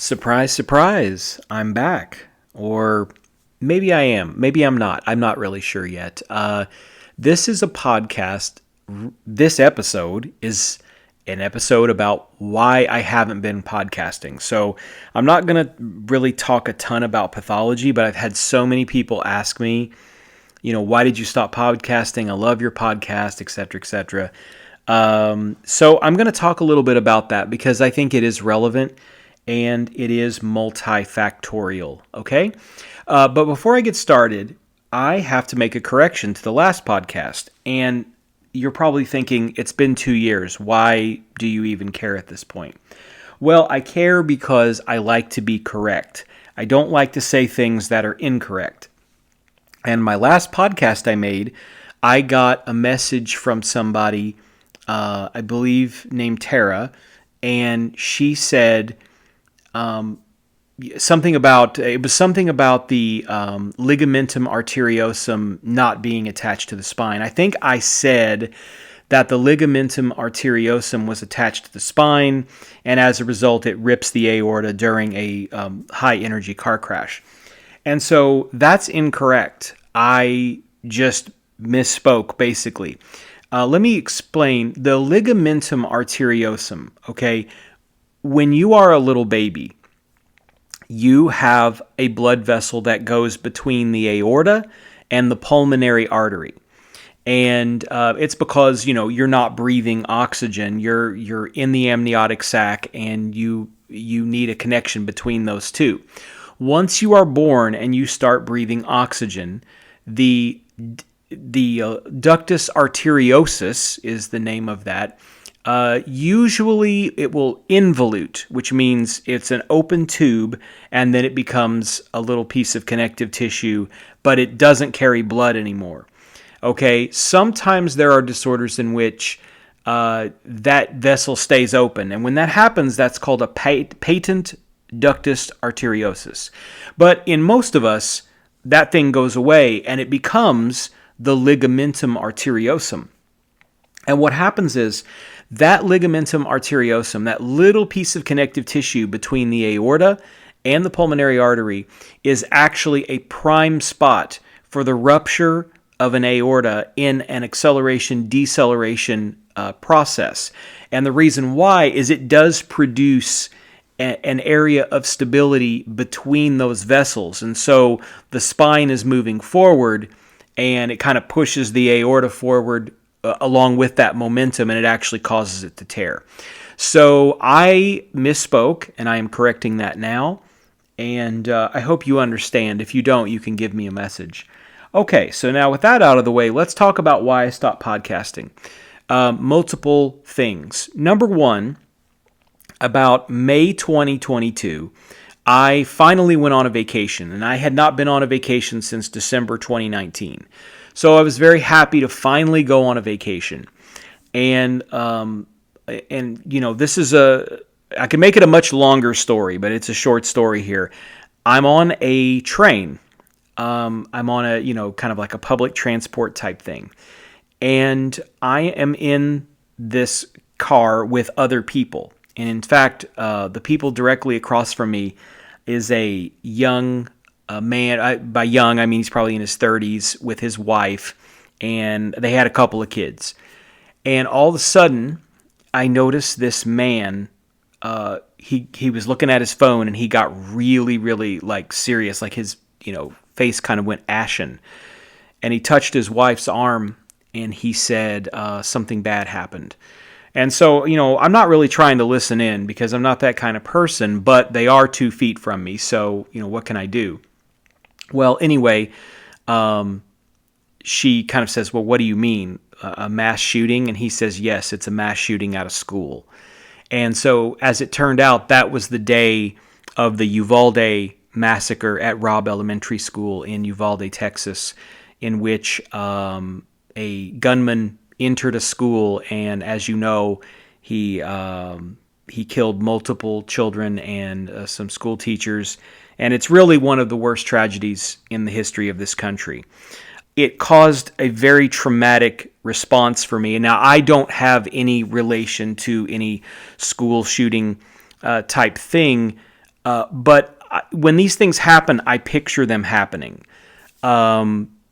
Surprise, surprise, I'm back. Or maybe I am. Maybe I'm not. I'm not really sure yet. This is a podcast. This episode is an episode about why I haven't been podcasting. So I'm not going to really talk a ton about pathology, but I've had so many people ask me, why did you stop podcasting? I love your podcast, et cetera, et cetera. So I'm going to talk a little bit about that because I think it is relevant and it is multifactorial. Okay. But before I get started, I have to make a correction to the last podcast. And you're probably thinking, it's been 2 years. Why do you even care at this point? Well, I care because I like to be correct. I don't like to say things that are incorrect. And my last podcast I made, I got a message from somebody, I believe named Tara, and she said something about the ligamentum arteriosum not being attached to the spine. I think I said that the ligamentum arteriosum was attached to the spine, and as a result, it rips the aorta during a high energy car crash. And so that's incorrect. I just misspoke, basically. Let me explain. The ligamentum arteriosum, okay, when you are a little baby, you have a blood vessel that goes between the aorta and the pulmonary artery. And it's because, you're not breathing oxygen. You're in the amniotic sac, and you need a connection between those two. Once you are born and you start breathing oxygen, the ductus arteriosus is the name of that. Usually it will involute, which means it's an open tube and then it becomes a little piece of connective tissue, but it doesn't carry blood anymore. Okay, sometimes there are disorders in which that vessel stays open, and when that happens, that's called a patent ductus arteriosus. But in most of us, that thing goes away and it becomes the ligamentum arteriosum. And what happens is that ligamentum arteriosum, that little piece of connective tissue between the aorta and the pulmonary artery, is actually a prime spot for the rupture of an aorta in an acceleration-deceleration process. And the reason why is it does produce an area of stability between those vessels. And so the spine is moving forward and it kind of pushes the aorta forward along with that momentum, and it actually causes it to tear. So I misspoke, and I am correcting that now. And I hope you understand. If you don't, you can give me a message. Okay, so now with that out of the way, let's talk about why I stopped podcasting. Multiple things. Number one, about May 2022, I finally went on a vacation, and I had not been on a vacation since December 2019. So I was very happy to finally go on a vacation. And this is I can make it a much longer story, but it's a short story here. I'm on a train. I'm on a, kind of like a public transport type thing. And I am in this car with other people. And in fact, the people directly across from me is a young man. By young, I mean he's probably in his 30s with his wife, and they had a couple of kids. And all of a sudden, I noticed this man. He was looking at his phone, and he got really, really serious. Like his face kind of went ashen, and he touched his wife's arm, and he said something bad happened. And so, I'm not really trying to listen in because I'm not that kind of person, but they are 2 feet from me. So, what can I do? Well, anyway, she kind of says, well, what do you mean? A mass shooting? And he says, yes, it's a mass shooting at a school. And so, as it turned out, that was the day of the Uvalde massacre at Robb Elementary School in Uvalde, Texas, in which a gunman entered a school, and as you know, he killed multiple children and some school teachers, and it's really one of the worst tragedies in the history of this country. It caused a very traumatic response for me, and now I don't have any relation to any school shooting type thing, But when these things happen, I picture them happening.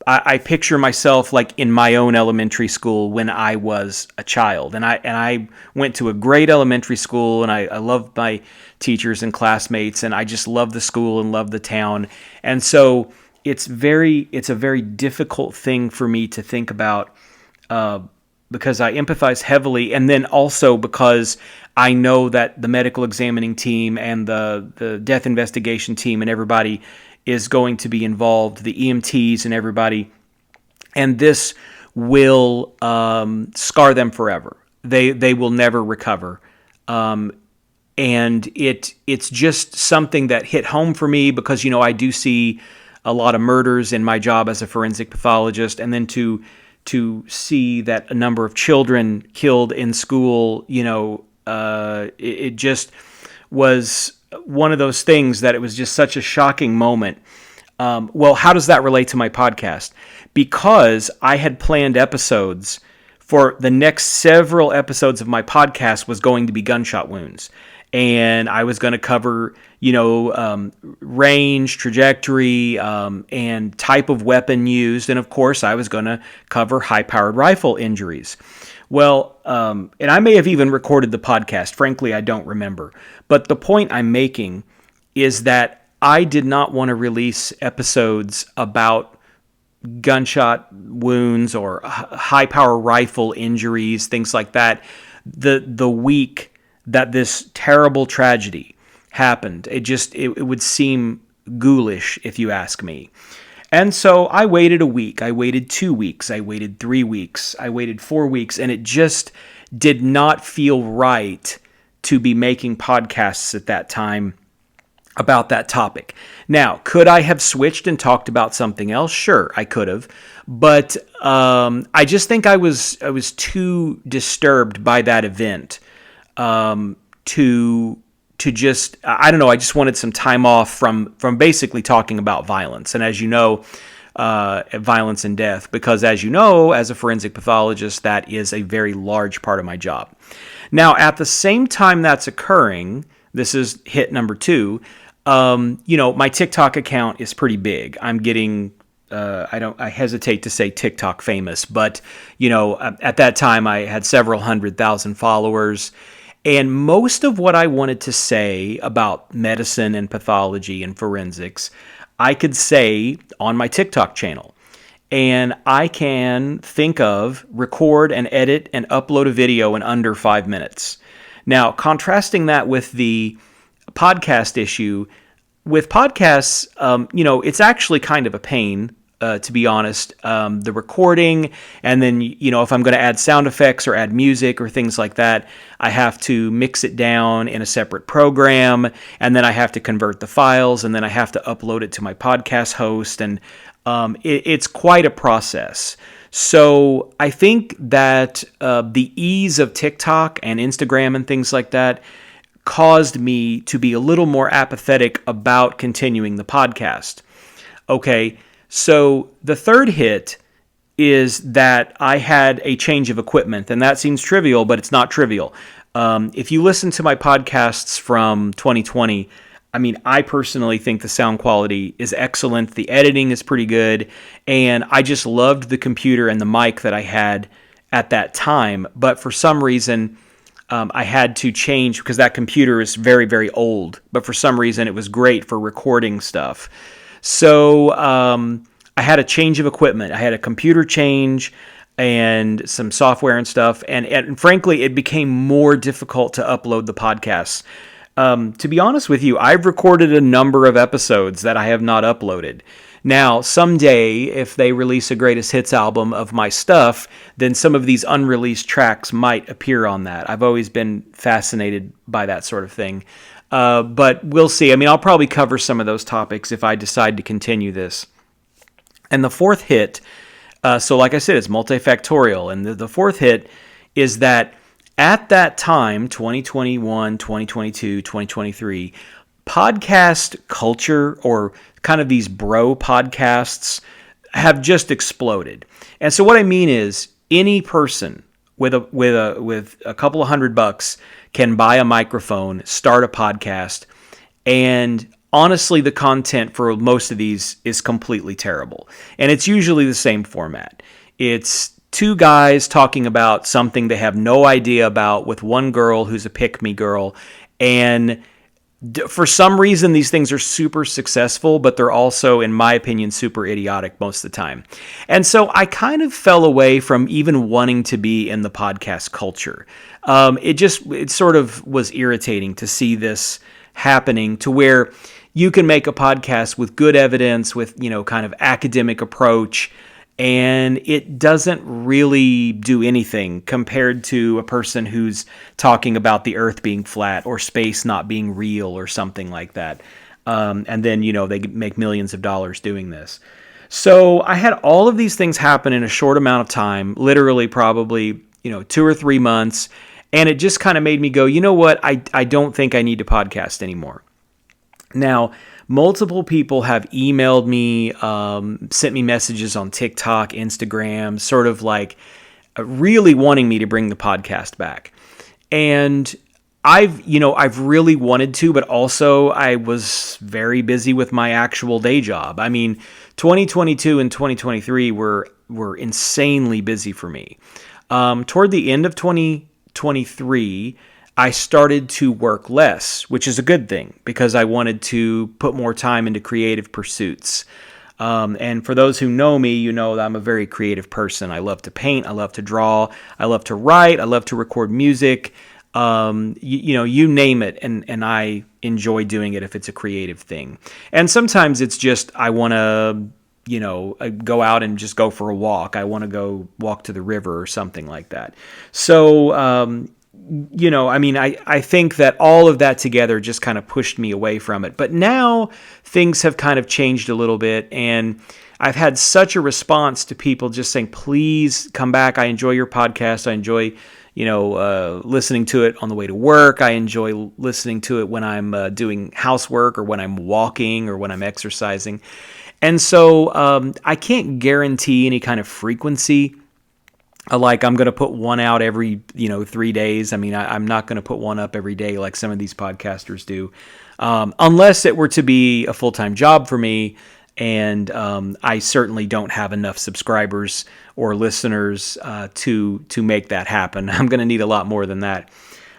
I picture myself like in my own elementary school when I was a child, and I went to a great elementary school, and I loved my teachers and classmates, and I just loved the school and loved the town, and so it's a very difficult thing for me to think about, because I empathize heavily, and then also because I know that the medical examining team and the death investigation team and everybody is going to be involved, the EMTs and everybody, and this will scar them forever. They will never recover, and it's just something that hit home for me because I do see a lot of murders in my job as a forensic pathologist, and then to see that a number of children killed in school, it just was one of those things that it was just such a shocking moment. Well, how does that relate to my podcast? Because I had planned episodes for the next several episodes of my podcast was going to be gunshot wounds. And I was going to cover, range, trajectory, and type of weapon used. And of course, I was going to cover high-powered rifle injuries. Well, and I may have even recorded the podcast. Frankly, I don't remember. But the point I'm making is that I did not want to release episodes about gunshot wounds or high-power rifle injuries, things like that, the week that this terrible tragedy happened. It would seem ghoulish if you ask me. And so I waited a week, I waited 2 weeks, I waited 3 weeks, I waited 4 weeks, and it just did not feel right to be making podcasts at that time about that topic. Now, could I have switched and talked about something else? Sure, I could have. But I just think I was too disturbed by that event to just, I don't know, I just wanted some time off from basically talking about violence. And as you know, violence and death, because as you know, as a forensic pathologist, that is a very large part of my job. Now, at the same time that's occurring, this is hit number 2, my TikTok account is pretty big. I'm getting, I hesitate to say TikTok famous, but, at that time I had several 100,000 followers. And most of what I wanted to say about medicine and pathology and forensics, I could say on my TikTok channel. And I can think of, record and edit and upload a video in under 5 minutes. Now, contrasting that with the podcast issue, with podcasts, it's actually kind of a pain, to be honest, the recording, and then, if I'm going to add sound effects or add music or things like that, I have to mix it down in a separate program, and then I have to convert the files, and then I have to upload it to my podcast host, and it's quite a process. So I think that the ease of TikTok and Instagram and things like that caused me to be a little more apathetic about continuing the podcast. Okay, so the third hit is that I had a change of equipment, and that seems trivial, but it's not trivial. If you listen to my podcasts from 2020, I personally think the sound quality is excellent. The editing is pretty good, and I just loved the computer and the mic that I had at that time. But for some reason, I had to change because that computer is very, very old. But for some reason, it was great for recording stuff. So I had a change of equipment. I had a computer change and some software and stuff. And frankly, it became more difficult to upload the podcasts. To be honest with you, I've recorded a number of episodes that I have not uploaded. Now, someday, if they release a greatest hits album of my stuff, then some of these unreleased tracks might appear on that. I've always been fascinated by that sort of thing. But we'll see. I'll probably cover some of those topics if I decide to continue this. And the fourth hit, so like I said, it's multifactorial. And the fourth hit is that at that time, 2021, 2022, 2023, podcast culture, or kind of these bro podcasts, have just exploded. And so what I mean is, any person with a couple of $100 can buy a microphone, start a podcast, And honestly, the content for most of these is completely terrible. And it's usually the same format. It's two guys talking about something they have no idea about with one girl who's a pick-me girl. And for some reason, these things are super successful, but they're also, in my opinion, super idiotic most of the time. And so I kind of fell away from even wanting to be in the podcast culture. It sort of was irritating to see this happening to where you can make a podcast with good evidence, with, kind of academic approach, and it doesn't really do anything compared to a person who's talking about the earth being flat or space not being real or something like that. And then, they make millions of dollars doing this. So I had all of these things happen in a short amount of time, literally probably, 2 or 3 months. And it just kind of made me go, you know what? I don't think I need to podcast anymore. Now, multiple people have emailed me, sent me messages on TikTok, Instagram, sort of like really wanting me to bring the podcast back. And I've really wanted to, but also I was very busy with my actual day job. I mean, 2022 and 2023 were insanely busy for me. Toward the end of 2023, I started to work less, which is a good thing because I wanted to put more time into creative pursuits. And for those who know me, you know that I'm a very creative person. I love to paint. I love to draw. I love to write. I love to record music. You name it. And I enjoy doing it if it's a creative thing. And sometimes it's just I want to, go out and just go for a walk. I want to go walk to the river or something like that. So, I think that all of that together just kind of pushed me away from it. But now things have kind of changed a little bit, and I've had such a response to people just saying, please come back. I enjoy your podcast. I enjoy, listening to it on the way to work. I enjoy listening to it when I'm doing housework or when I'm walking or when I'm exercising. And so I can't guarantee any kind of frequency. Like I'm going to put one out every, 3 days. I mean, I'm not going to put one up every day like some of these podcasters do, unless it were to be a full-time job for me. And I certainly don't have enough subscribers or listeners to make that happen. I'm going to need a lot more than that.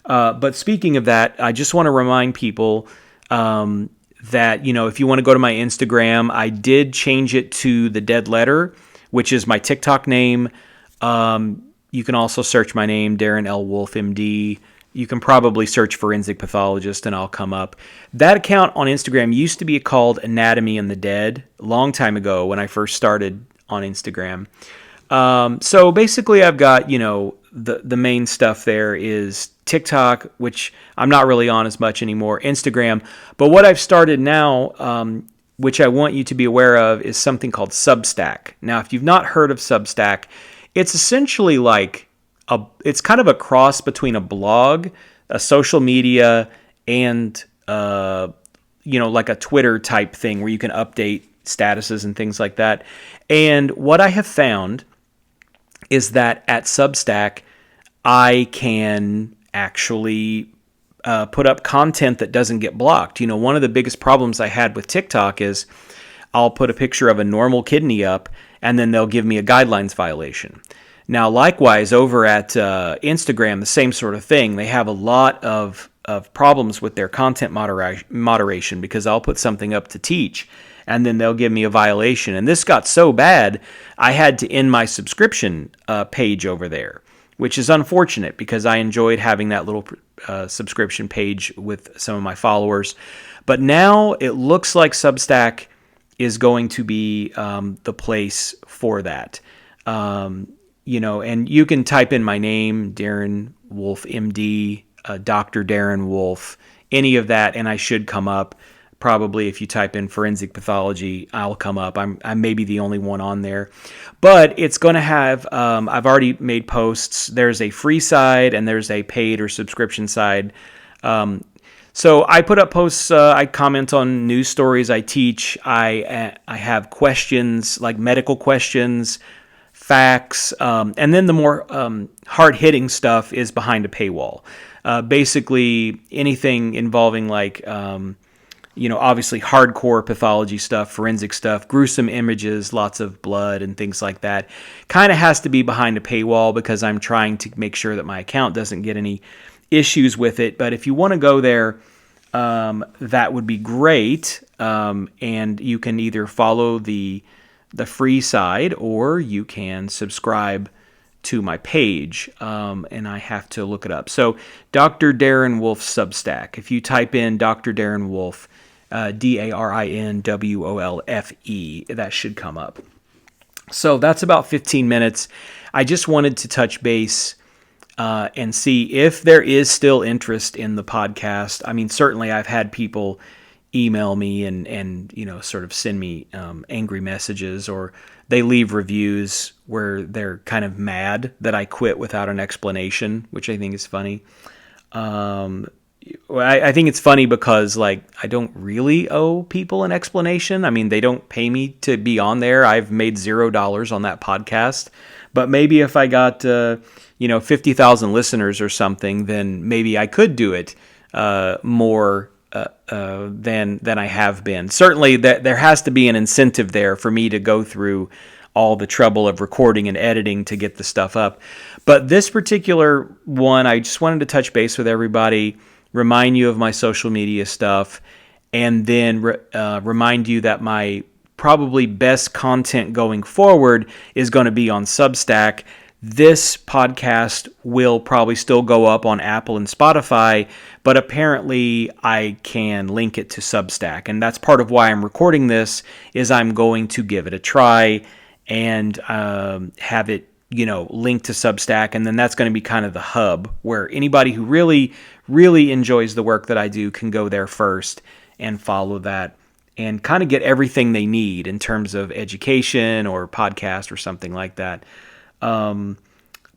But speaking of that, I just want to remind people that, if you want to go to my Instagram, I did change it to The Dead Letter, which is my TikTok name. You can also search my name, Darren L. Wolf, MD. You can probably search Forensic Pathologist and I'll come up. That account on Instagram used to be called Anatomy and the Dead a long time ago when I first started on Instagram. So basically I've got, the main stuff there is TikTok, which I'm not really on as much anymore, Instagram. But what I've started now, which I want you to be aware of, is something called Substack. Now, if you've not heard of Substack, it's essentially like it's kind of a cross between a blog, a social media, and like a Twitter type thing where you can update statuses and things like that. And what I have found is that at Substack, I can actually put up content that doesn't get blocked. One of the biggest problems I had with TikTok is I'll put a picture of a normal kidney up, and then they'll give me a guidelines violation. Now, likewise, over at Instagram, the same sort of thing. They have a lot of problems with their content moderation because I'll put something up to teach, and then they'll give me a violation. And this got so bad, I had to end my subscription page over there, which is unfortunate because I enjoyed having that little subscription page with some of my followers. But now it looks like Substack is going to be the place for that. And you can type in my name, Darren Wolf, MD, Dr. Darren Wolf, any of that, and I should come up. Probably if you type in forensic pathology, I'll come up. I may be the only one on there. But it's going to have, I've already made posts. There's a free side and there's a paid or subscription side. So I put up posts, I comment on news stories, I teach, I have questions, like medical questions, facts, and then the more hard-hitting stuff is behind a paywall. Basically, anything involving like obviously hardcore pathology stuff, forensic stuff, gruesome images, lots of blood and things like that. Kind of has to be behind a paywall because I'm trying to make sure that my account doesn't get any issues with it. But if you want to go there, that would be great. And you can either follow the free side or you can subscribe to my page, and I have to look it up. So Dr. Darren Wolf Substack. If you type in Dr. Darren Wolf, DARINWOLFE, that should come up. So that's about 15 minutes. I just wanted to touch base and see if there is still interest in the podcast. I mean, certainly I've had people email me and sort of send me angry messages, or they leave reviews where they're kind of mad that I quit without an explanation, which I think is funny. I think it's funny because I don't really owe people an explanation. I mean, they don't pay me to be on there. I've made $0 on that podcast, but maybe if I got 50,000 listeners or something, then maybe I could do it more than I have been. Certainly, there has to be an incentive there for me to go through all the trouble of recording and editing to get the stuff up. But this particular one, I just wanted to touch base with everybody, remind you of my social media stuff, and then remind you that my probably best content going forward is going to be on Substack. This podcast will probably still go up on Apple and Spotify, but apparently I can link it to Substack. And that's part of why I'm recording this, is I'm going to give it a try and have it, linked to Substack. And then that's going to be kind of the hub where anybody who really, really enjoys the work that I do can go there first and follow that and kind of get everything they need in terms of education or podcast or something like that.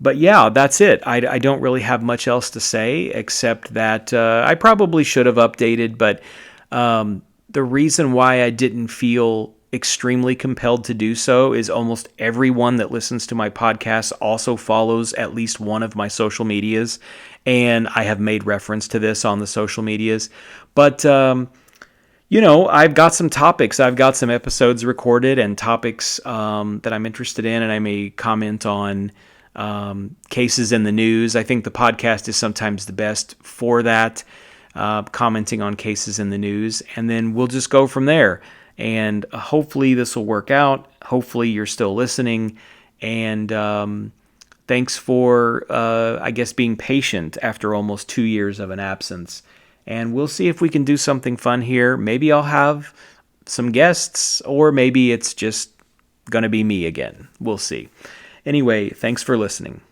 But yeah, that's it. I don't really have much else to say except that I probably should have updated, but the reason why I didn't feel extremely compelled to do so is almost everyone that listens to my podcast also follows at least one of my social medias, and I have made reference to this on the social medias. But I've got some topics. I've got some episodes recorded and topics that I'm interested in, and I may comment on cases in the news. I think the podcast is sometimes the best for that, commenting on cases in the news, and then we'll just go from there. And hopefully this will work out. Hopefully you're still listening, and thanks for, being patient after almost 2 years of an absence. And we'll see if we can do something fun here. Maybe I'll have some guests, or maybe it's just going to be me again. We'll see. Anyway, thanks for listening.